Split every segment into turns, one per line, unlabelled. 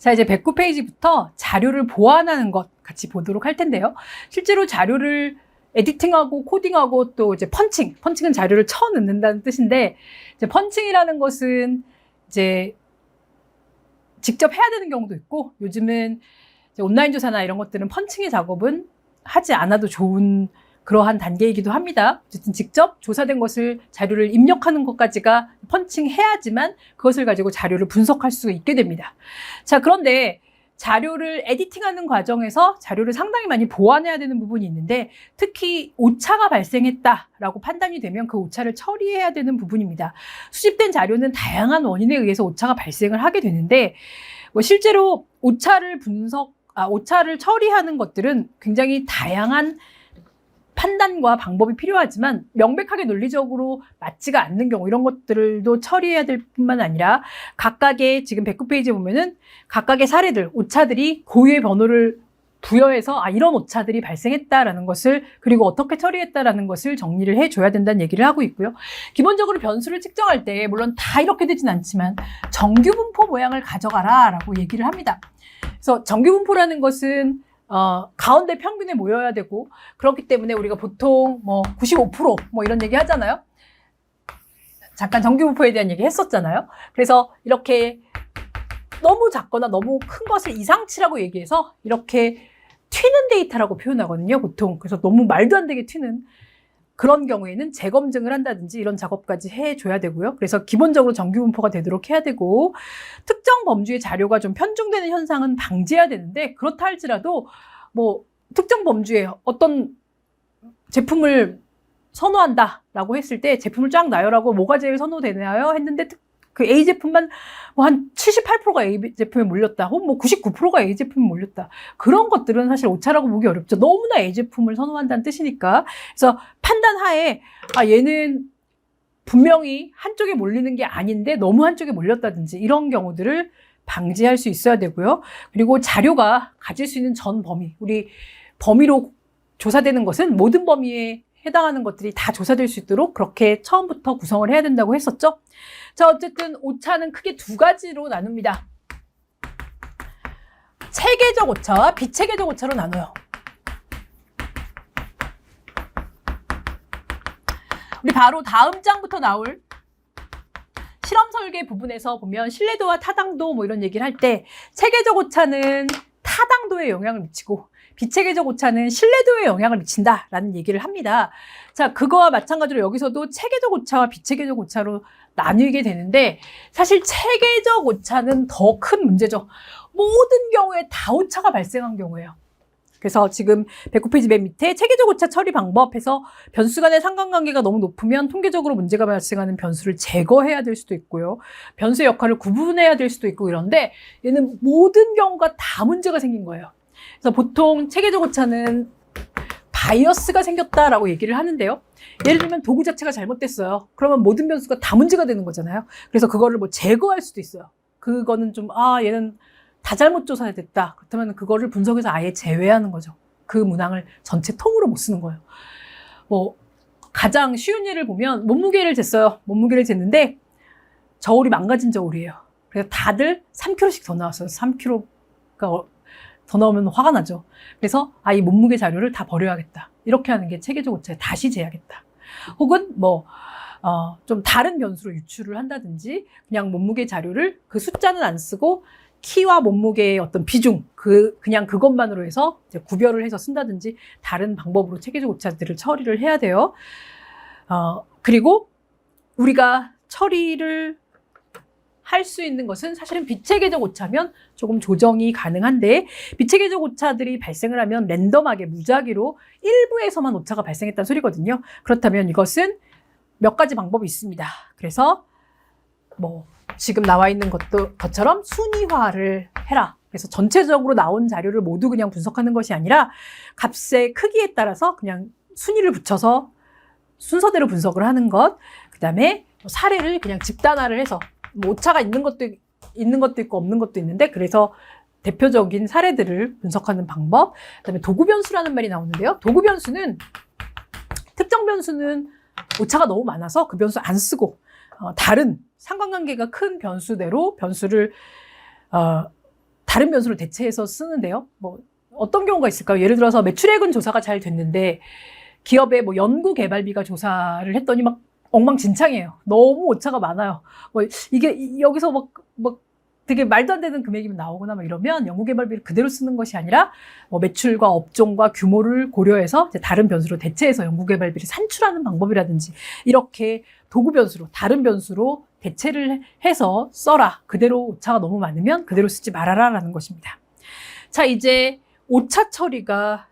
자, 이제 109페이지부터 자료를 보완하는 것 같이 보도록 할 텐데요. 실제로 자료를 에디팅하고 코딩하고 또 이제 펀칭은 자료를 쳐 넣는다는 뜻인데, 이제 펀칭이라는 것은 이제 직접 해야 되는 경우도 있고, 요즘은 이제 온라인 조사나 이런 것들은 펀칭의 작업은 하지 않아도 좋은 그러한 단계이기도 합니다. 어쨌든 직접 조사된 것을 자료를 입력하는 것까지가 펀칭해야지만 그것을 가지고 자료를 분석할 수 있게 됩니다. 자, 그런데 자료를 에디팅하는 과정에서 자료를 상당히 많이 보완해야 되는 부분이 있는데, 특히 오차가 발생했다라고 판단이 되면 그 오차를 처리해야 되는 부분입니다. 수집된 자료는 다양한 원인에 의해서 오차가 발생을 하게 되는데, 실제로 오차를 처리하는 것들은 굉장히 다양한 판단과 방법이 필요하지만 명백하게 논리적으로 맞지가 않는 경우, 이런 것들도 처리해야 될 뿐만 아니라 각각의, 지금 109페이지에 보면은 각각의 사례들, 오차들이 고유의 번호를 부여해서 이런 오차들이 발생했다라는 것을, 그리고 어떻게 처리했다라는 것을 정리를 해줘야 된다는 얘기를 하고 있고요. 기본적으로 변수를 측정할 때 물론 다 이렇게 되진 않지만 정규분포 모양을 가져가라 라고 얘기를 합니다. 그래서 정규분포라는 것은 가운데 평균에 모여야 되고, 그렇기 때문에 우리가 보통 95% 이런 얘기 하잖아요. 잠깐 정규분포에 대한 얘기 했었잖아요. 그래서 이렇게 너무 작거나 너무 큰 것을 이상치라고 얘기해서 이렇게 튀는 데이터라고 표현하거든요, 보통. 그래서 너무 말도 안 되게 튀는 그런 경우에는 재검증을 한다든지 이런 작업까지 해줘야 되고요. 그래서 기본적으로 정규분포가 되도록 해야 되고, 특정 범주의 자료가 좀 편중되는 현상은 방지해야 되는데, 그렇다 할지라도 특정 범주에 어떤 제품을 선호한다라고 했을 때 제품을 쫙 나열하고 뭐가 제일 선호되나요? 했는데 그 A 제품만 한 78%가 A 제품에 몰렸다. 혹은 99%가 A 제품에 몰렸다. 그런 것들은 사실 오차라고 보기 어렵죠. 너무나 A 제품을 선호한다는 뜻이니까. 그래서 판단하에 얘는 분명히 한쪽에 몰리는 게 아닌데 너무 한쪽에 몰렸다든지 이런 경우들을 방지할 수 있어야 되고요. 그리고 자료가 가질 수 있는 전 범위, 우리 범위로 조사되는 것은 모든 범위에 해당하는 것들이 다 조사될 수 있도록 그렇게 처음부터 구성을 해야 된다고 했었죠. 자, 어쨌든 오차는 크게 두 가지로 나눕니다. 체계적 오차와 비체계적 오차로 나눠요. 우리 바로 다음 장부터 나올 실험 설계 부분에서 보면 신뢰도와 타당도 이런 얘기를 할 때 체계적 오차는 타당도에 영향을 미치고 비체계적 오차는 신뢰도에 영향을 미친다라는 얘기를 합니다. 자, 그거와 마찬가지로 여기서도 체계적 오차와 비체계적 오차로 나뉘게 되는데, 사실 체계적 오차는 더 큰 문제죠. 모든 경우에 다 오차가 발생한 경우예요. 그래서 지금 109페이지 맨 밑에 체계적 오차 처리 방법에서 변수 간의 상관관계가 너무 높으면 통계적으로 문제가 발생하는 변수를 제거해야 될 수도 있고요. 변수의 역할을 구분해야 될 수도 있고 이런데, 얘는 모든 경우가 다 문제가 생긴 거예요. 그래서 보통 체계적 오차는 바이어스가 생겼다라고 얘기를 하는데요. 예를 들면 도구 자체가 잘못됐어요. 그러면 모든 변수가 다 문제가 되는 거잖아요. 그래서 그거를 제거할 수도 있어요. 그거는 좀 얘는 다 잘못 조사됐다. 그렇다면 그거를 분석해서 아예 제외하는 거죠. 그 문항을 전체 통으로 못 쓰는 거예요. 가장 쉬운 예를 보면 몸무게를 쟀어요. 몸무게를 쟀는데 저울이 망가진 저울이에요. 그래서 다들 3kg씩 더 나왔어요. 3kg가 더 나오면 화가 나죠. 그래서 이 몸무게 자료를 다 버려야겠다. 이렇게 하는 게 체계적 오차에 다시 재야겠다. 혹은 좀 다른 변수로 유출을 한다든지, 그냥 몸무게 자료를 그 숫자는 안 쓰고 키와 몸무게의 어떤 비중, 그냥 그것만으로 해서 이제 구별을 해서 쓴다든지 다른 방법으로 체계적 오차들을 처리를 해야 돼요. 그리고 우리가 처리를 할 수 있는 것은 사실은 비체계적 오차면 조금 조정이 가능한데, 비체계적 오차들이 발생을 하면 랜덤하게 무작위로 일부에서만 오차가 발생했다는 소리거든요. 그렇다면 이것은 몇 가지 방법이 있습니다. 그래서 지금 나와 있는 것처럼 순위화를 해라. 그래서 전체적으로 나온 자료를 모두 그냥 분석하는 것이 아니라 값의 크기에 따라서 그냥 순위를 붙여서 순서대로 분석을 하는 것. 그 다음에 사례를 그냥 집단화를 해서 오차가 있는 것도 있고 없는 것도 있는데, 그래서 대표적인 사례들을 분석하는 방법. 그다음에 도구 변수라는 말이 나오는데요. 도구 변수는 특정 변수는 오차가 너무 많아서 그 변수 안 쓰고 다른 상관관계가 큰 변수대로 변수를 다른 변수로 대체해서 쓰는데요. 뭐 어떤 경우가 있을까요? 예를 들어서 매출액은 조사가 잘 됐는데 기업의 뭐 연구 개발비가 조사를 했더니 막 엉망진창이에요. 너무 오차가 많아요. 뭐 이게 여기서 막 되게 말도 안 되는 금액이 나오거나 막 이러면 연구 개발비를 그대로 쓰는 것이 아니라 뭐 매출과 업종과 규모를 고려해서 이제 다른 변수로 대체해서 연구 개발비를 산출하는 방법이라든지 이렇게 도구 변수로 다른 변수로 대체를 해서 써라. 그대로 오차가 너무 많으면 그대로 쓰지 말아라 라는 것입니다. 자, 이제 오차 처리가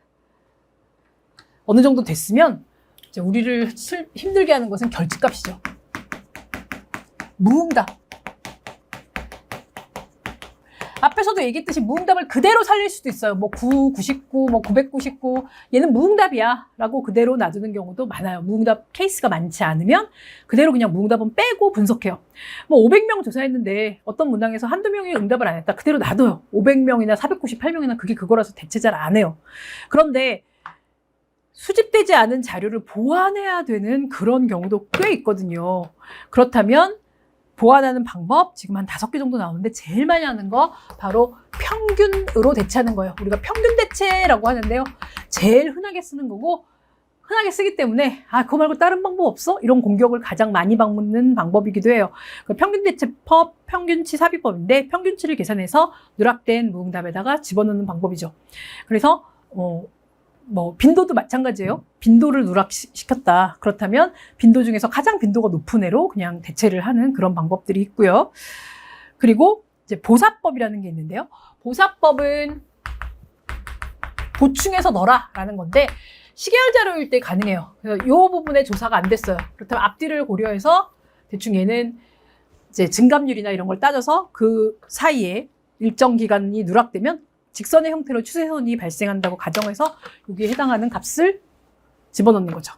어느 정도 됐으면 이제 우리를 힘들게 하는 것은 결집값이죠. 무응답. 앞에서도 얘기했듯이 무응답을 그대로 살릴 수도 있어요. 뭐 9, 99, 뭐 999 얘는 무응답이야 라고 그대로 놔두는 경우도 많아요. 무응답 케이스가 많지 않으면 그대로 그냥 무응답은 빼고 분석해요. 뭐 500명 조사했는데 어떤 문항에서 한두 명이 응답을 안 했다. 그대로 놔둬요. 500명이나 498명이나 그게 그거라서 대체 잘 안 해요. 그런데 수집되지 않은 자료를 보완해야 되는 그런 경우도 꽤 있거든요. 그렇다면 보완하는 방법 지금 한 5개 정도 나오는데 제일 많이 하는 거 바로 평균으로 대체하는 거예요. 우리가 평균 대체라고 하는데요. 제일 흔하게 쓰는 거고 흔하게 쓰기 때문에 그거 말고 다른 방법 없어? 이런 공격을 가장 많이 받는 방법이기도 해요. 평균 대체법, 평균치 삽입법인데 평균치를 계산해서 누락된 무응답에다가 집어넣는 방법이죠. 그래서 뭐 빈도도 마찬가지예요. 빈도를 누락시켰다. 그렇다면 빈도 중에서 가장 빈도가 높은 애로 그냥 대체를 하는 그런 방법들이 있고요. 그리고 이제 보사법이라는 게 있는데요. 보사법은 보충해서 넣어라라는 건데 시계열 자료일 때 가능해요. 그래서 이 부분에 조사가 안 됐어요. 그렇다면 앞뒤를 고려해서 대충 얘는 이제 증감률이나 이런 걸 따져서 그 사이에 일정 기간이 누락되면 직선의 형태로 추세선이 발생한다고 가정해서 여기에 해당하는 값을 집어넣는 거죠.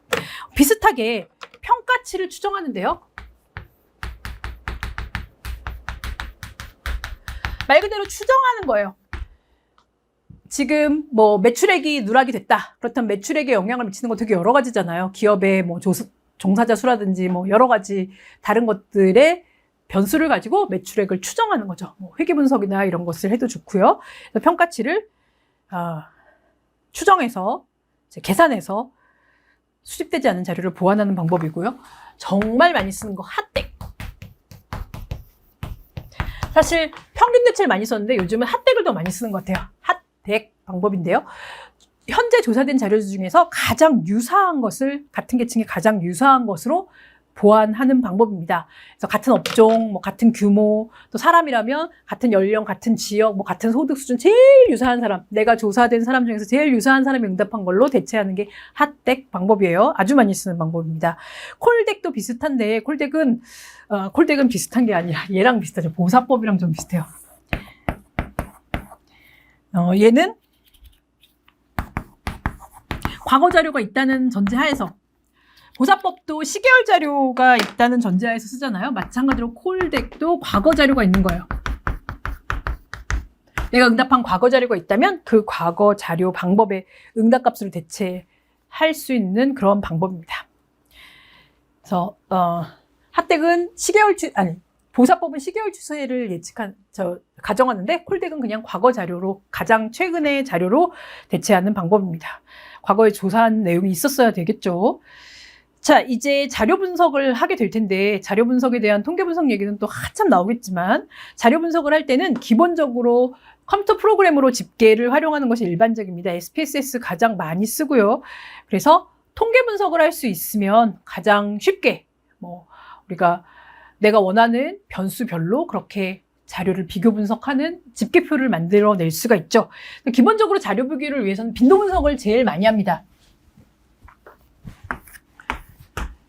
비슷하게 평가치를 추정하는데요. 말 그대로 추정하는 거예요. 지금 뭐 매출액이 누락이 됐다. 그렇다면 매출액에 영향을 미치는 거 되게 여러 가지잖아요. 기업의 뭐 종사자 수라든지 뭐 여러 가지 다른 것들의 변수를 가지고 매출액을 추정하는 거죠. 뭐 회계 분석이나 이런 것을 해도 좋고요. 그래서 평가치를 추정해서 계산해서 수집되지 않은 자료를 보완하는 방법이고요. 정말 많이 쓰는 거 핫덱. 사실 평균 대체를 많이 썼는데 요즘은 핫덱을 더 많이 쓰는 것 같아요. 핫덱 방법인데요. 현재 조사된 자료 중에서 가장 유사한 것을 같은 계층에 가장 유사한 것으로 보완하는 방법입니다. 그래서 같은 업종, 뭐 같은 규모, 또 사람이라면 같은 연령, 같은 지역, 뭐 같은 소득 수준 제일 유사한 사람, 내가 조사된 사람 중에서 제일 유사한 사람이 응답한 걸로 대체하는 게 핫덱 방법이에요. 아주 많이 쓰는 방법입니다. 콜덱도 비슷한데 콜덱은 비슷한 게 아니라 얘랑 비슷하죠. 보사법이랑 좀 비슷해요. 얘는 과거 자료가 있다는 전제하에서 보사법도 시계열 자료가 있다는 전제하에서 쓰잖아요. 마찬가지로 콜덱도 과거 자료가 있는 거예요. 내가 응답한 과거 자료가 있다면 그 과거 자료 방법의 응답값으로 대체할 수 있는 그런 방법입니다. 그래서 핫덱은 보사법은 시계열 추세를 가정하는데 콜덱은 그냥 과거 자료로 가장 최근의 자료로 대체하는 방법입니다. 과거에 조사한 내용이 있었어야 되겠죠. 자, 이제 자료 분석을 하게 될 텐데 자료 분석에 대한 통계 분석 얘기는 또 한참 나오겠지만 자료 분석을 할 때는 기본적으로 컴퓨터 프로그램으로 집계를 활용하는 것이 일반적입니다. SPSS 가장 많이 쓰고요. 그래서 통계 분석을 할 수 있으면 가장 쉽게 우리가 내가 원하는 변수별로 그렇게 자료를 비교 분석하는 집계표를 만들어낼 수가 있죠. 기본적으로 자료 비교를 위해서는 빈도 분석을 제일 많이 합니다.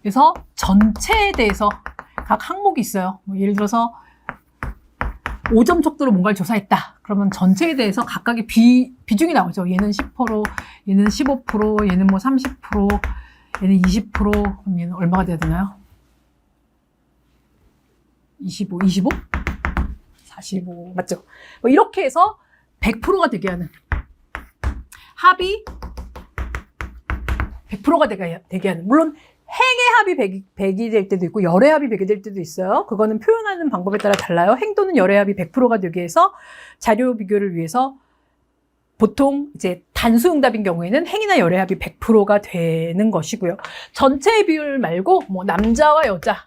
그래서 전체에 대해서 각 항목이 있어요. 예를 들어서 5점 척도로 뭔가를 조사했다. 그러면 전체에 대해서 각각의 비중이 나오죠. 얘는 10%, 얘는 15%, 얘는 뭐 30%, 얘는 20%, 그럼 얘는 얼마가 돼야 되나요? 25? 45? 맞죠? 이렇게 해서 100%가 되게 하는 합이 100%가 되게 하는 물론 행의 합이 100이 될 때도 있고 열의 합이 100이 될 때도 있어요. 그거는 표현하는 방법에 따라 달라요. 행 또는 열의 합이 100%가 되기 위해서 자료 비교를 위해서 보통 이제 단수응답인 경우에는 행이나 열의 합이 100%가 되는 것이고요. 전체 비율 말고 뭐 남자와 여자,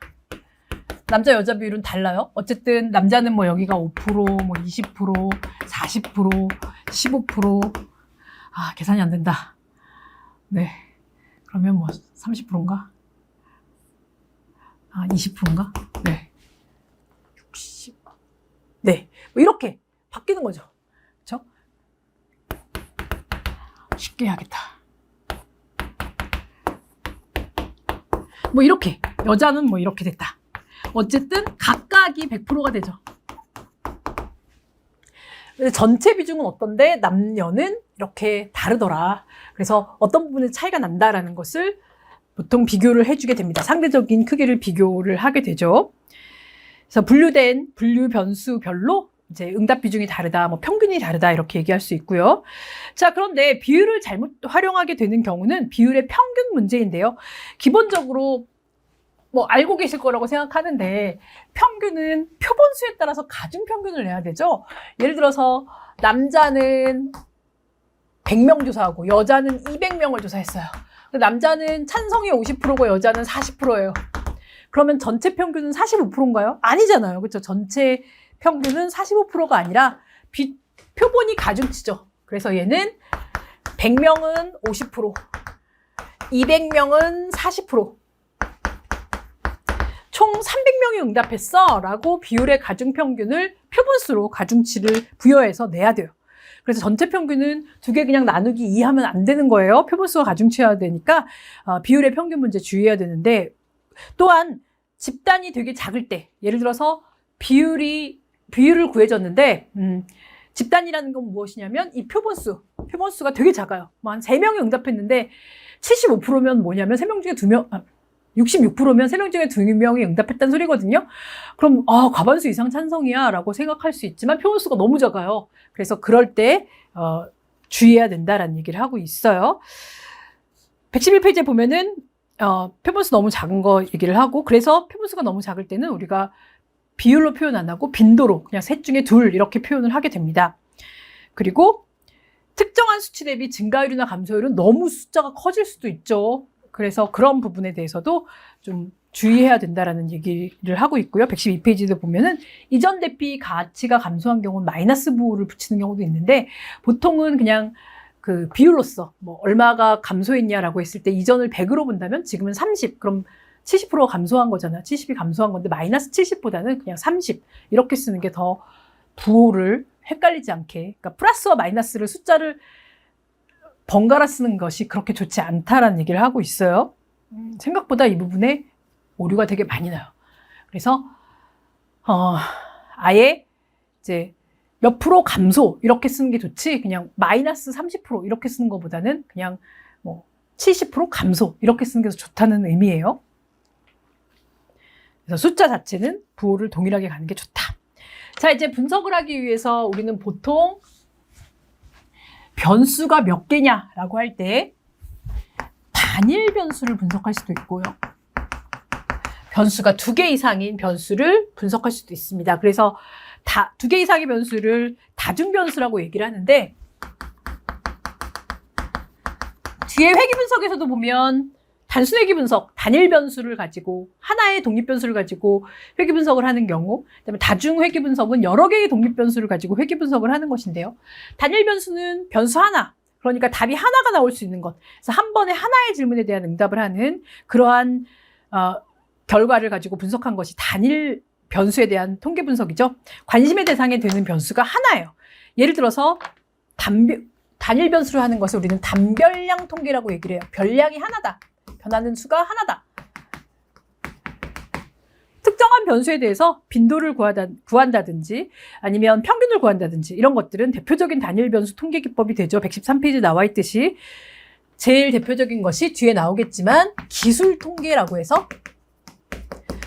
남자 여자 비율은 달라요. 어쨌든 남자는 뭐 여기가 5%, 뭐 20%, 40%, 15%. 아, 계산이 안 된다. 네. 그러면 뭐 30%인가? 아, 20%인가? 네. 60. 네. 뭐 이렇게 바뀌는 거죠. 그렇죠? 쉽게 해야겠다. 뭐 이렇게. 여자는 뭐 이렇게 됐다. 어쨌든 각각이 100%가 되죠. 전체 비중은 어떤데 남녀는 이렇게 다르더라. 그래서 어떤 부분에 차이가 난다라는 것을 보통 비교를 해주게 됩니다. 상대적인 크기를 비교를 하게 되죠. 그래서 분류된 분류 변수별로 이제 응답 비중이 다르다, 뭐 평균이 다르다 이렇게 얘기할 수 있고요. 자, 그런데 비율을 잘못 활용하게 되는 경우는 비율의 평균 문제인데요. 기본적으로 뭐 알고 계실 거라고 생각하는데 평균은 표본수에 따라서 가중평균을 내야 되죠. 예를 들어서 남자는 100명 조사하고 여자는 200명을 조사했어요. 남자는 찬성이 50%고 여자는 40%예요. 그러면 전체 평균은 45%인가요? 아니잖아요. 그렇죠? 전체 평균은 45%가 아니라 표본이 가중치죠. 그래서 얘는 100명은 50%, 200명은 40%. 총 300명이 응답했어 라고 비율의 가중평균을 표본수로 가중치를 부여해서 내야 돼요. 그래서 전체 평균은 두 개 그냥 나누기 2 하면 안 되는 거예요. 표본수가 가중치여야 되니까 비율의 평균 문제 주의해야 되는데, 또한 집단이 되게 작을 때, 예를 들어서 비율을 구해줬는데 집단이라는 건 무엇이냐면 이 표본수가 되게 작아요. 뭐 한 3명이 응답했는데 75%면 뭐냐면 3명 중에 2명, 66%면 3명 중에 2명이 응답했다는 소리거든요. 그럼 과반수 이상 찬성이야 라고 생각할 수 있지만 표본수가 너무 작아요. 그래서 그럴 때 주의해야 된다라는 얘기를 하고 있어요. 111페이지에 보면은 표본수 너무 작은 거 얘기를 하고, 그래서 표본수가 너무 작을 때는 우리가 비율로 표현 안 하고 빈도로 그냥 셋 중에 둘 이렇게 표현을 하게 됩니다. 그리고 특정한 수치 대비 증가율이나 감소율은 너무 숫자가 커질 수도 있죠. 그래서 그런 부분에 대해서도 좀 주의해야 된다라는 얘기를 하고 있고요. 112페이지도 보면은 이전 대비 가치가 감소한 경우는 마이너스 부호를 붙이는 경우도 있는데, 보통은 그냥 그 비율로서 뭐 얼마가 감소했냐라고 했을 때 이전을 100으로 본다면 지금은 30, 그럼 70%가 감소한 거잖아요. 70이 감소한 건데 마이너스 70보다는 그냥 30 이렇게 쓰는 게 더 부호를 헷갈리지 않게, 그러니까 플러스와 마이너스를 숫자를 번갈아 쓰는 것이 그렇게 좋지 않다라는 얘기를 하고 있어요. 생각보다 이 부분에 오류가 되게 많이 나요. 그래서 아예 이제 몇 프로 감소 이렇게 쓰는 게 좋지, 그냥 마이너스 30% 이렇게 쓰는 것보다는 그냥 뭐 70% 감소 이렇게 쓰는 게 더 좋다는 의미예요. 그래서 숫자 자체는 부호를 동일하게 가는 게 좋다. 자, 이제 분석을 하기 위해서 우리는 보통 변수가 몇 개냐라고 할 때 단일 변수를 분석할 수도 있고요. 변수가 2개 이상인 변수를 분석할 수도 있습니다. 그래서 2개 이상의 변수를 다중 변수라고 얘기를 하는데, 뒤에 회귀 분석에서도 보면 단순 회귀 분석, 단일 변수를 가지고 하나의 독립 변수를 가지고 회귀 분석을 하는 경우, 그다음에 다중 회귀 분석은 여러 개의 독립 변수를 가지고 회귀 분석을 하는 것인데요. 단일 변수는 변수 하나, 그러니까 답이 하나가 나올 수 있는 것. 그래서 한 번에 하나의 질문에 대한 응답을 하는 그러한 결과를 가지고 분석한 것이 단일 변수에 대한 통계 분석이죠. 관심의 대상이 되는 변수가 하나예요. 예를 들어서 단일 변수를 하는 것을 우리는 단별량 통계라고 얘기를 해요. 별량이 하나다. 변하는 수가 하나다. 특정한 변수에 대해서 빈도를 구한다든지 아니면 평균을 구한다든지 이런 것들은 대표적인 단일 변수 통계 기법이 되죠. 113페이지에 나와 있듯이 제일 대표적인 것이 뒤에 나오겠지만 기술 통계라고 해서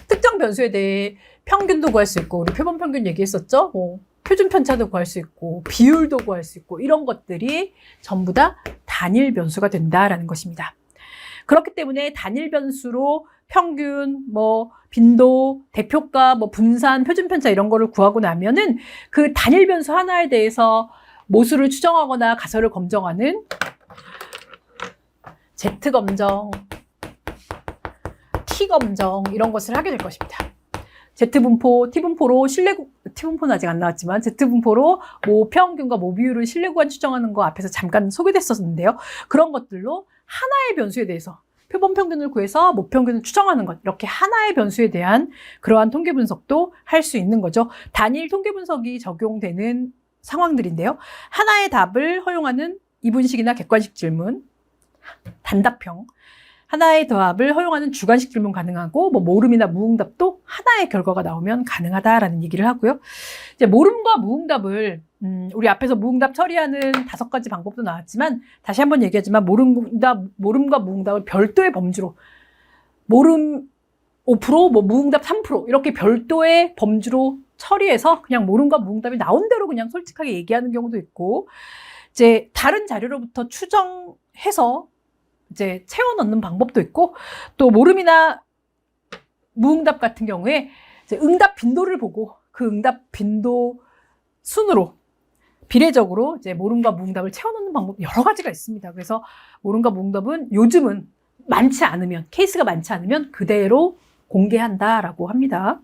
특정 변수에 대해 평균도 구할 수 있고, 우리 표본 평균 얘기했었죠. 뭐 표준 편차도 구할 수 있고 비율도 구할 수 있고, 이런 것들이 전부 다 단일 변수가 된다라는 것입니다. 그렇기 때문에 단일 변수로 평균, 빈도, 대표가, 분산, 표준 편차 이런 거를 구하고 나면은 그 단일 변수 하나에 대해서 모수를 추정하거나 가설을 검정하는 Z 검정, T 검정 이런 것을 하게 될 것입니다. Z분포, T분포로 T분포는 아직 안 나왔지만 Z분포로 모평균과 모비율을 신뢰 구간 추정하는 거 앞에서 잠깐 소개됐었는데요. 그런 것들로 하나의 변수에 대해서 표본 평균을 구해서 모평균을 추정하는 것, 이렇게 하나의 변수에 대한 그러한 통계 분석도 할 수 있는 거죠. 단일 통계 분석이 적용되는 상황들인데요. 하나의 답을 허용하는 이분식이나 객관식 질문, 단답형, 하나의 답을 허용하는 주관식 질문 가능하고, 모름이나 무응답도 하나의 결과가 나오면 가능하다라는 얘기를 하고요. 이제 모름과 무응답을, 우리 앞에서 무응답 처리하는 5가지 방법도 나왔지만, 다시 한번 얘기하지만, 모름과 무응답을 별도의 범주로, 모름 5%, 무응답 3%, 이렇게 별도의 범주로 처리해서 그냥 모름과 무응답이 나온 대로 그냥 솔직하게 얘기하는 경우도 있고, 이제 다른 자료로부터 추정해서 이제 채워 넣는 방법도 있고, 또 모름이나 무응답 같은 경우에 이제 응답 빈도를 보고 그 응답 빈도 순으로 비례적으로 이제 모름과 무응답을 채워 넣는 방법 여러 가지가 있습니다. 그래서 모름과 무응답은 요즘은 많지 않으면, 케이스가 많지 않으면 그대로 공개한다라고 합니다.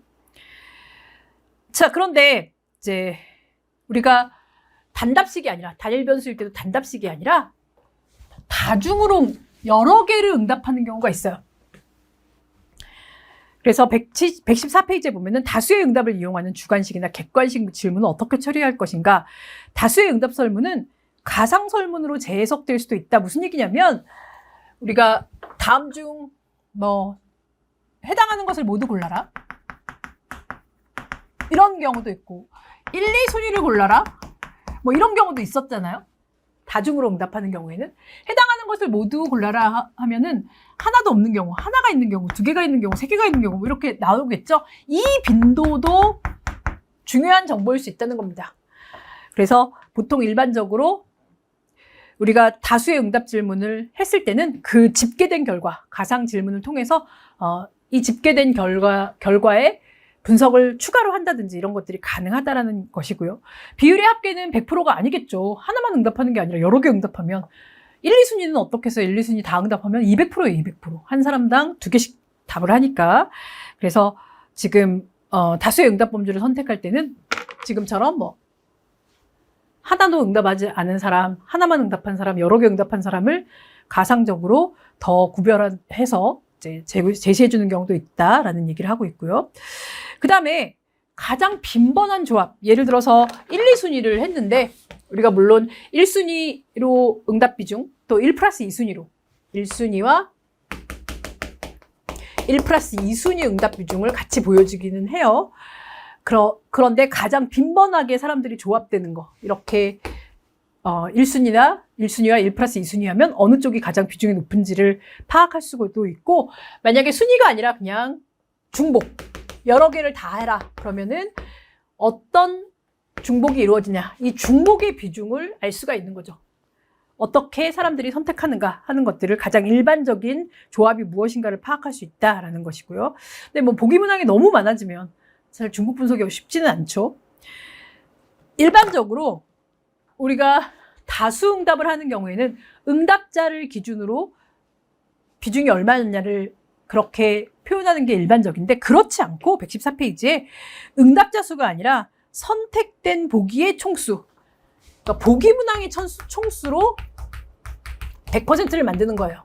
자, 그런데 이제 우리가 단답식이 아니라, 단일 변수일 때도 단답식이 아니라 다중으로 여러 개를 응답하는 경우가 있어요. 그래서 114페이지에 보면은 다수의 응답을 이용하는 주관식이나 객관식 질문은 어떻게 처리할 것인가. 다수의 응답 설문은 가상 설문으로 재해석될 수도 있다. 무슨 얘기냐면, 우리가 다음 중 해당하는 것을 모두 골라라, 이런 경우도 있고, 1, 2순위를 골라라, 이런 경우도 있었잖아요. 다중으로 응답하는 경우에는 해당하는 것을 모두 골라라 하면은 하나도 없는 경우, 하나가 있는 경우, 2개가 있는 경우, 3개가 있는 경우 이렇게 나오겠죠. 이 빈도도 중요한 정보일 수 있다는 겁니다. 그래서 보통 일반적으로 우리가 다수의 응답 질문을 했을 때는 그 집계된 결과, 가상 질문을 통해서 이 집계된 결과에 분석을 추가로 한다든지 이런 것들이 가능하다라는 것이고요. 비율의 합계는 100%가 아니겠죠. 하나만 응답하는 게 아니라 여러 개 응답하면, 1, 2순위는 어떻게 해서 1, 2순위 다 응답하면 200%예요, 200%. 한 사람당 2개씩 답을 하니까. 그래서 지금 다수의 응답 범주를 선택할 때는 지금처럼 하나도 응답하지 않은 사람, 하나만 응답한 사람, 여러 개 응답한 사람을 가상적으로 더 구별해서 이제 제시해주는 경우도 있다라는 얘기를 하고 있고요. 그 다음에 가장 빈번한 조합, 예를 들어서 1, 2순위를 했는데 우리가 물론 1순위로 응답 비중, 또 1 플러스 2순위로 1순위와 1 플러스 2순위 응답 비중을 같이 보여주기는 해요. 그런데 가장 빈번하게 사람들이 조합되는 거, 이렇게 1순위와 1 플러스 2순위 하면 어느 쪽이 가장 비중이 높은지를 파악할 수도 있고, 만약에 순위가 아니라 그냥 중복, 여러 개를 다 해라 그러면은 어떤 중복이 이루어지냐, 이 중복의 비중을 알 수가 있는 거죠. 어떻게 사람들이 선택하는가 하는 것들을, 가장 일반적인 조합이 무엇인가를 파악할 수 있다라는 것이고요. 근데 보기 문항이 너무 많아지면 사실 중복 분석이 쉽지는 않죠. 일반적으로 우리가 다수 응답을 하는 경우에는 응답자를 기준으로 비중이 얼마냐를 그렇게 표현하는 게 일반적인데, 그렇지 않고 114페이지에 응답자 수가 아니라 선택된 보기의 총수, 그러니까 보기 문항의 총수로 100%를 만드는 거예요.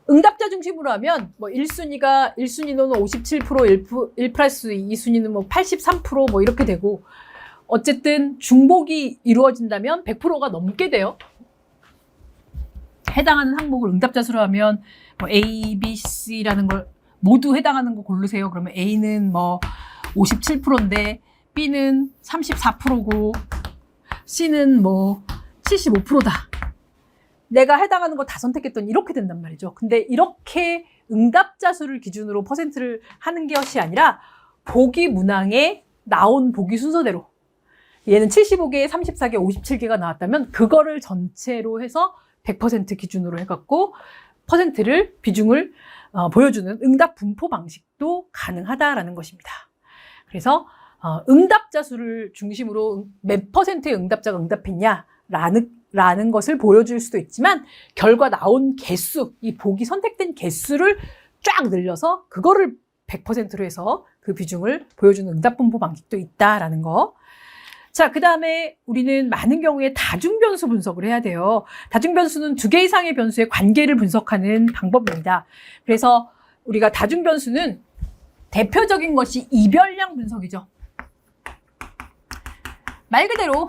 응답자 중심으로 하면 1순위는 57%, 1 플러스 2순위는 83% 이렇게 되고, 어쨌든 중복이 이루어진다면 100%가 넘게 돼요. 해당하는 항목을 응답자 수로 하면 A, B, C라는 걸 모두 해당하는 거 고르세요. 그러면 A는 57%인데 B는 34%고 C는 75%다. 내가 해당하는 거 다 선택했더니 이렇게 된단 말이죠. 근데 이렇게 응답자 수를 기준으로 퍼센트를 하는 것이 아니라 보기 문항에 나온 보기 순서대로, 얘는 75개에 34개, 57개가 나왔다면 그거를 전체로 해서 100% 기준으로 해갖고 퍼센트를 비중을 보여주는 응답 분포 방식도 가능하다라는 것입니다. 그래서 응답자 수를 중심으로 몇 퍼센트의 응답자가 응답했냐라는 것을 보여줄 수도 있지만 결과 나온 개수, 이 보기 선택된 개수를 쫙 늘려서 그거를 100%로 해서 그 비중을 보여주는 응답 분포 방식도 있다라는 거. 자, 그 다음에 우리는 많은 경우에 다중변수 분석을 해야 돼요. 다중변수는 2개 이상의 변수의 관계를 분석하는 방법입니다. 그래서 우리가 다중변수는 대표적인 것이 이별량 분석이죠. 말 그대로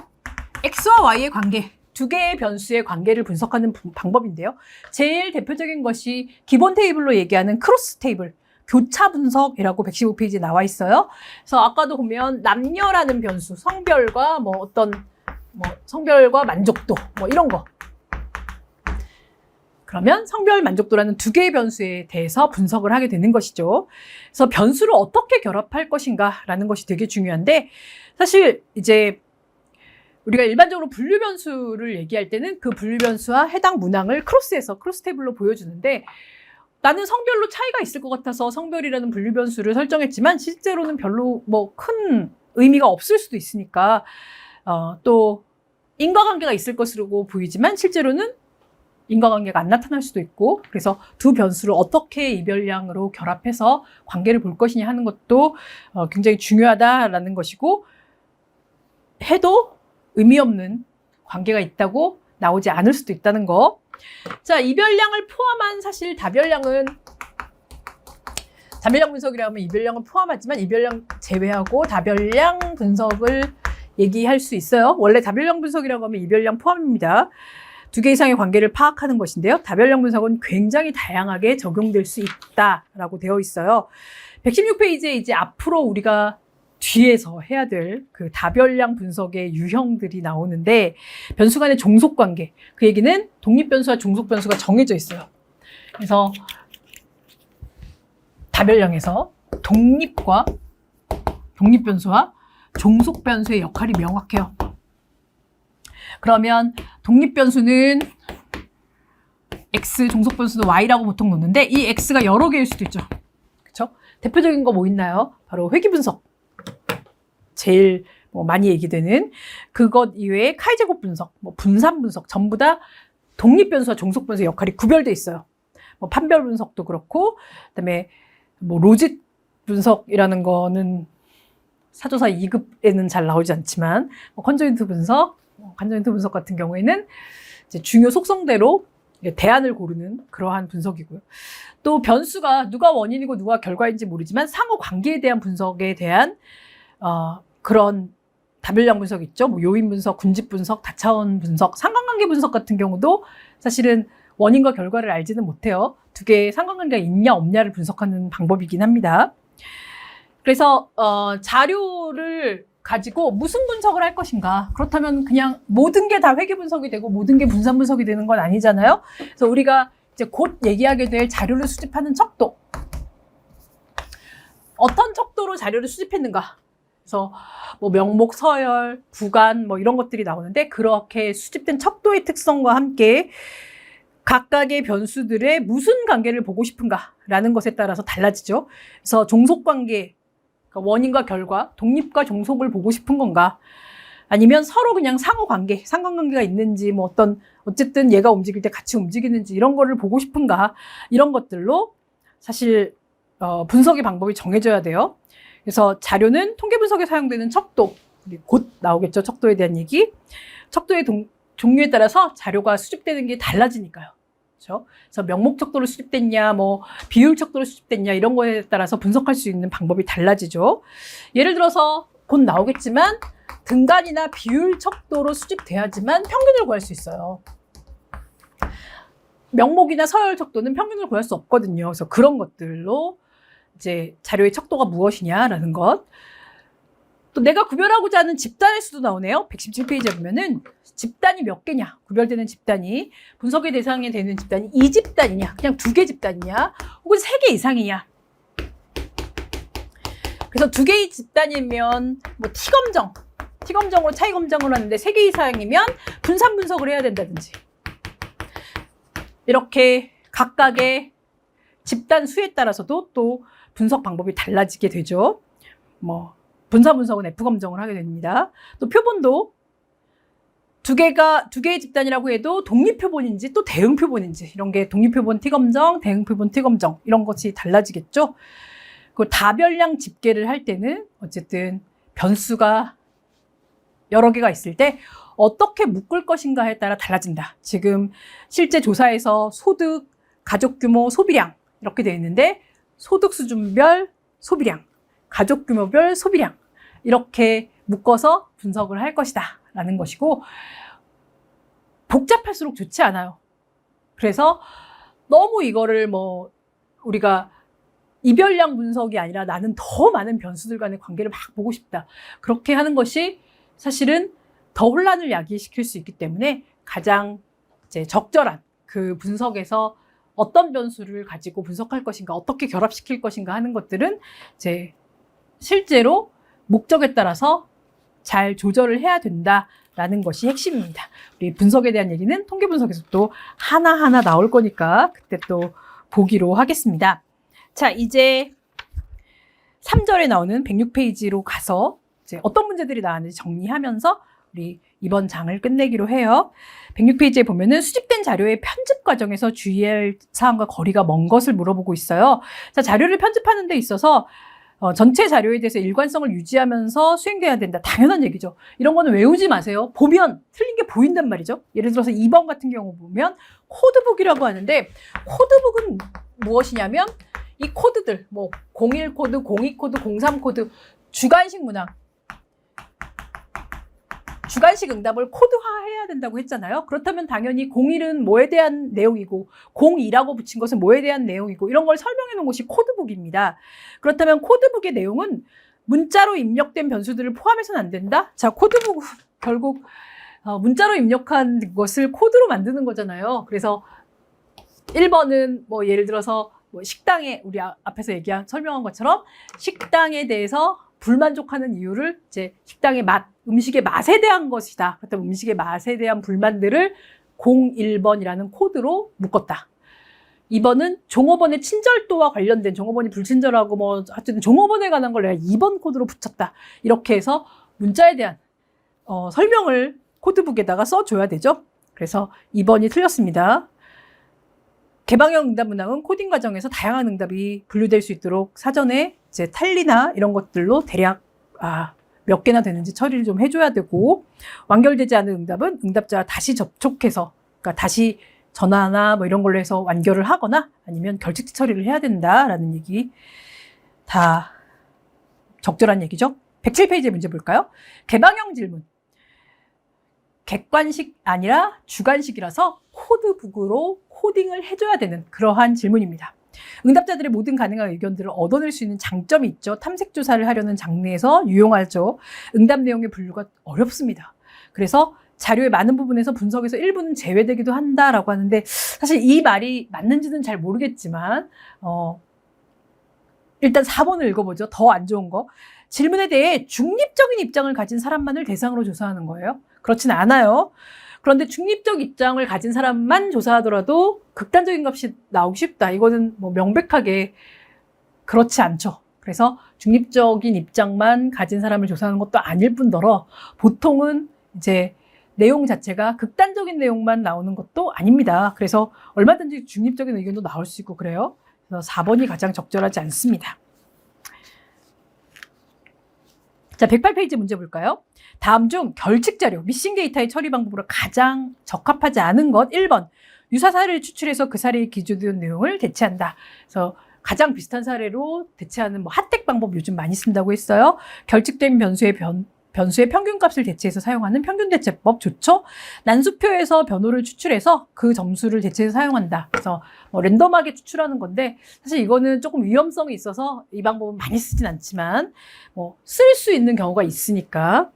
X와 Y의 관계, 2개의 변수의 관계를 분석하는 방법인데요. 제일 대표적인 것이 기본 테이블로 얘기하는 크로스 테이블, 교차 분석이라고 115페이지에 나와 있어요. 그래서 아까도 보면 남녀라는 변수, 성별과 성별과 만족도, 이런 거. 그러면 성별 만족도라는 2개의 변수에 대해서 분석을 하게 되는 것이죠. 그래서 변수를 어떻게 결합할 것인가라는 것이 되게 중요한데, 사실 이제 우리가 일반적으로 분류 변수를 얘기할 때는 그 분류 변수와 해당 문항을 크로스해서 크로스 테이블로 보여주는데, 나는 성별로 차이가 있을 것 같아서 성별이라는 분류 변수를 설정했지만 실제로는 별로 큰 의미가 없을 수도 있으니까 또 인과관계가 있을 것으로 보이지만 실제로는 인과관계가 안 나타날 수도 있고, 그래서 두 변수를 어떻게 이별량으로 결합해서 관계를 볼 것이냐 하는 것도 굉장히 중요하다라는 것이고, 해도 의미 없는 관계가 있다고 나오지 않을 수도 있다는 거. 자, 이별량을 포함한 사실 다별량 분석이라 하면 이별량을 포함하지만 이별량 제외하고 다별량 분석을 얘기할 수 있어요. 원래 다별량 분석이라고 하면 이별량 포함입니다. 2개 이상의 관계를 파악하는 것인데요. 다별량 분석은 굉장히 다양하게 적용될 수 있다라고 되어 있어요. 116페이지에 이제 앞으로 우리가 뒤에서 해야 될 그 다별량 분석의 유형들이 나오는데, 변수 간의 종속관계, 그 얘기는 독립변수와 종속변수가 정해져 있어요. 그래서 다별량에서 독립변수와 종속변수의 역할이 명확해요. 그러면 독립변수는 X, 종속변수는 Y라고 보통 놓는데, 이 X가 여러 개일 수도 있죠. 그렇죠? 대표적인 거 뭐 있나요? 바로 회귀분석. 제일 많이 얘기되는 그것 이외에 카이제곱 분석, 분산 분석, 전부 다 독립변수와 종속변수의 역할이 구별되어 있어요. 판별 분석도 그렇고, 그다음에 로짓 분석이라는 거는 사조사 2급에는 잘 나오지 않지만, 컨조인트 분석 같은 경우에는 이제 중요 속성대로 대안을 고르는 그러한 분석이고요. 또 변수가 누가 원인이고 누가 결과인지 모르지만 상호 관계에 대한 분석에 대한 그런 다별량 분석 있죠. 요인 분석, 군집 분석, 다차원 분석, 상관관계 분석 같은 경우도 사실은 원인과 결과를 알지는 못해요. 2개의 상관관계가 있냐 없냐를 분석하는 방법이긴 합니다. 그래서 자료를 가지고 무슨 분석을 할 것인가. 그렇다면 그냥 모든 게 다 회귀 분석이 되고 모든 게 분산 분석이 되는 건 아니잖아요. 그래서 우리가 이제 곧 얘기하게 될 자료를 수집하는 척도. 어떤 척도로 자료를 수집했는가. 그래서 명목, 서열, 구간 이런 것들이 나오는데, 그렇게 수집된 척도의 특성과 함께 각각의 변수들의 무슨 관계를 보고 싶은가라는 것에 따라서 달라지죠. 그래서 종속관계, 그러니까 원인과 결과, 독립과 종속을 보고 싶은 건가? 아니면 서로 그냥 상호관계, 상관관계가 있는지, 어쨌든 얘가 움직일 때 같이 움직이는지 이런 거를 보고 싶은가? 이런 것들로 사실 분석의 방법이 정해져야 돼요. 그래서 자료는 통계 분석에 사용되는 척도, 곧 나오겠죠. 척도에 대한 얘기. 척도의 종류에 따라서 자료가 수집되는 게 달라지니까요. 그렇죠? 그래서 명목 척도로 수집됐냐, 비율 척도로 수집됐냐, 이런 거에 따라서 분석할 수 있는 방법이 달라지죠. 예를 들어서 곧 나오겠지만 등간이나 비율 척도로 수집돼야지만 평균을 구할 수 있어요. 명목이나 서열 척도는 평균을 구할 수 없거든요. 그래서 그런 것들로 이제 자료의 척도가 무엇이냐라는 것. 또 내가 구별하고자 하는 집단의 수도 나오네요. 117페이지에 보면은 집단이 몇 개냐, 구별되는 집단이, 분석의 대상이 되는 집단이 2집단이냐, 그냥 2개 집단이냐, 혹은 3개 이상이냐. 그래서 2개의 집단이면 T검정으로 차이 검정을 하는데 3개 이상이면 분산 분석을 해야 된다든지, 이렇게 각각의 집단 수에 따라서도 또 분석 방법이 달라지게 되죠. 뭐 분사 분석은 F 검정을 하게 됩니다. 또 표본도 두 개의 집단이라고 해도 독립표본인지 또 대응표본인지 이런 게 독립표본 T검정, 대응표본 T검정 이런 것이 달라지겠죠. 그 다별량 집계를 할 때는 어쨌든 변수가 여러 개가 있을 때 어떻게 묶을 것인가에 따라 달라진다. 지금 실제 조사에서 소득, 가족 규모, 소비량 이렇게 되어 있는데 소득 수준별 소비량, 가족 규모별 소비량 이렇게 묶어서 분석을 할 것이다 라는 것이고 복잡할수록 좋지 않아요. 그래서 너무 이거를 뭐 우리가 이별량 분석이 아니라 나는 더 많은 변수들 간의 관계를 막 보고 싶다. 그렇게 하는 것이 사실은 더 혼란을 야기시킬 수 있기 때문에 가장 이제 적절한 그 분석에서 어떤 변수를 가지고 분석할 것인가, 어떻게 결합시킬 것인가 하는 것들은 이제 실제로 목적에 따라서 잘 조절을 해야 된다라는 것이 핵심입니다. 우리 분석에 대한 얘기는 통계 분석에서 또 하나하나 나올 거니까 그때 또 보기로 하겠습니다. 자, 이제 3절에 나오는 106페이지로 가서 이제 어떤 문제들이 나왔는지 정리하면서 우리 이번 장을 끝내기로 해요. 106페이지에 보면은 수집된 자료의 편집 과정에서 주의할 사항과 거리가 먼 것을 물어보고 있어요. 자, 자료를 편집하는 데 있어서 전체 자료에 대해서 일관성을 유지하면서 수행돼야 된다. 당연한 얘기죠. 이런 거는 외우지 마세요. 보면 틀린 게 보인단 말이죠. 예를 들어서 2번 같은 경우 보면 코드북이라고 하는데 코드북은 무엇이냐면 이 코드들 뭐 01 코드, 02 코드, 03 코드 주관식 문항 주관식 응답을 코드화해야 된다고 했잖아요. 그렇다면 당연히 01은 뭐에 대한 내용이고 02라고 붙인 것은 뭐에 대한 내용이고 이런 걸 설명해 놓은 것이 코드북입니다. 그렇다면 코드북의 내용은 문자로 입력된 변수들을 포함해서는 안 된다? 자, 코드북은 결국 문자로 입력한 것을 코드로 만드는 거잖아요. 그래서 1번은 뭐 예를 들어서 뭐 식당에 우리 앞에서 설명한 것처럼 식당에 대해서 불만족하는 이유를 이제 식당의 맛, 음식의 맛에 대한 것이다. 그렇다면 음식의 맛에 대한 불만들을 01번이라는 코드로 묶었다. 2번은 종업원의 친절도와 관련된 종업원이 불친절하고 뭐 어쨌든 종업원에 관한 걸 내가 2번 코드로 붙였다. 이렇게 해서 문자에 대한 설명을 코드북에다가 써줘야 되죠. 그래서 2번이 틀렸습니다. 개방형 응답 문항은 코딩 과정에서 다양한 응답이 분류될 수 있도록 사전에 이제 탈리나 이런 것들로 대략 몇 개나 되는지 처리를 좀 해줘야 되고 완결되지 않은 응답은 응답자와 다시 접촉해서 그러니까 다시 전화나 뭐 이런 걸로 해서 완결을 하거나 아니면 결칙지 처리를 해야 된다라는 얘기 다 적절한 얘기죠. 107페이지 문제 볼까요? 개방형 질문. 객관식 아니라 주관식이라서 코드북으로 코딩을 해줘야 되는 그러한 질문입니다. 응답자들의 모든 가능한 의견들을 얻어낼 수 있는 장점이 있죠. 탐색조사를 하려는 장르에서 유용하죠. 응답 내용의 분류가 어렵습니다. 그래서 자료의 많은 부분에서 분석에서 일부는 제외되기도 한다라고 하는데 사실 이 말이 맞는지는 잘 모르겠지만 일단 4번을 읽어보죠. 더 안 좋은 거. 질문에 대해 중립적인 입장을 가진 사람만을 대상으로 조사하는 거예요. 그렇진 않아요. 그런데 중립적 입장을 가진 사람만 조사하더라도 극단적인 값이 나오기 쉽다. 이거는 뭐 명백하게 그렇지 않죠. 그래서 중립적인 입장만 가진 사람을 조사하는 것도 아닐 뿐더러 보통은 이제 내용 자체가 극단적인 내용만 나오는 것도 아닙니다. 그래서 얼마든지 중립적인 의견도 나올 수 있고 그래요. 그래서 4번이 가장 적절하지 않습니다. 자, 108페이지 문제 볼까요? 다음 중 결칙 자료, 미싱 데이터의 처리 방법으로 가장 적합하지 않은 것 1번. 유사 사례를 추출해서 그 사례에 기초된 내용을 대체한다. 그래서 가장 비슷한 사례로 대체하는 뭐 핫텍 방법 요즘 많이 쓴다고 했어요. 결칙된 변수의 평균값을 대체해서 사용하는 평균 대체법 좋죠. 난수표에서 변호를 추출해서 그 점수를 대체해서 사용한다. 그래서 뭐 랜덤하게 추출하는 건데 사실 이거는 조금 위험성이 있어서 이 방법은 많이 쓰진 않지만 뭐 쓸 수 있는 경우가 있으니까.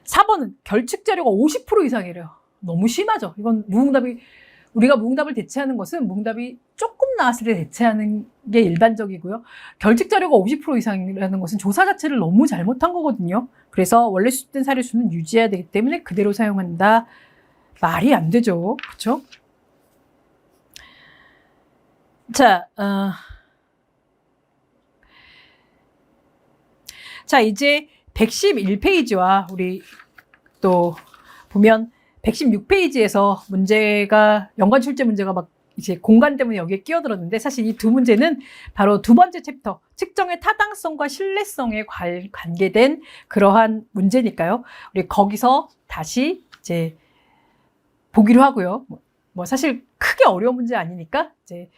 4번은 결칙 자료가 50% 이상이래요. 너무 심하죠. 이건 우리가 무응답을 대체하는 것은 무응답이 조금 나왔을 때 대체하는 게 일반적이고요. 결칙 자료가 50% 이상이라는 것은 조사 자체를 너무 잘못한 거거든요. 그래서 원래 수집된 사례 수는 유지해야 되기 때문에 그대로 사용한다. 말이 안 되죠. 그렇죠? 자, 자, 이제 111페이지와 우리 또 보면 116페이지에서 문제가, 연관 출제 문제가 막 이제 공간 때문에 여기에 끼어들었는데, 사실 이 두 문제는 바로 두 번째 챕터, 측정의 타당성과 신뢰성에 관계된 그러한 문제니까요. 우리 거기서 다시 이제 보기로 하고요. 뭐 사실 크게 어려운 문제 아니니까 이제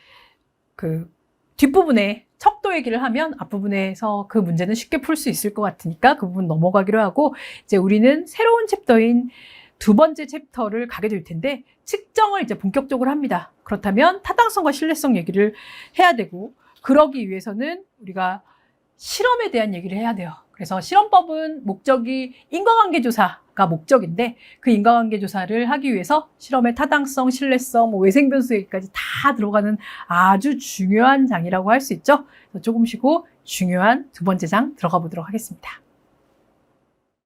그 뒷부분에 척도 얘기를 하면 앞부분에서 그 문제는 쉽게 풀 수 있을 것 같으니까 그 부분 넘어가기로 하고, 이제 우리는 새로운 챕터인 두 번째 챕터를 가게 될 텐데, 측정을 이제 본격적으로 합니다. 그렇다면 타당성과 신뢰성 얘기를 해야 되고, 그러기 위해서는 우리가 실험에 대한 얘기를 해야 돼요. 그래서 실험법은 목적이 인과관계 조사가 목적인데, 그 인과관계 조사를 하기 위해서 실험의 타당성, 신뢰성, 뭐 외생 변수 얘기까지 다 들어가는 아주 중요한 장이라고 할 수 있죠. 그래서 조금 쉬고 중요한 두 번째 장 들어가 보도록 하겠습니다.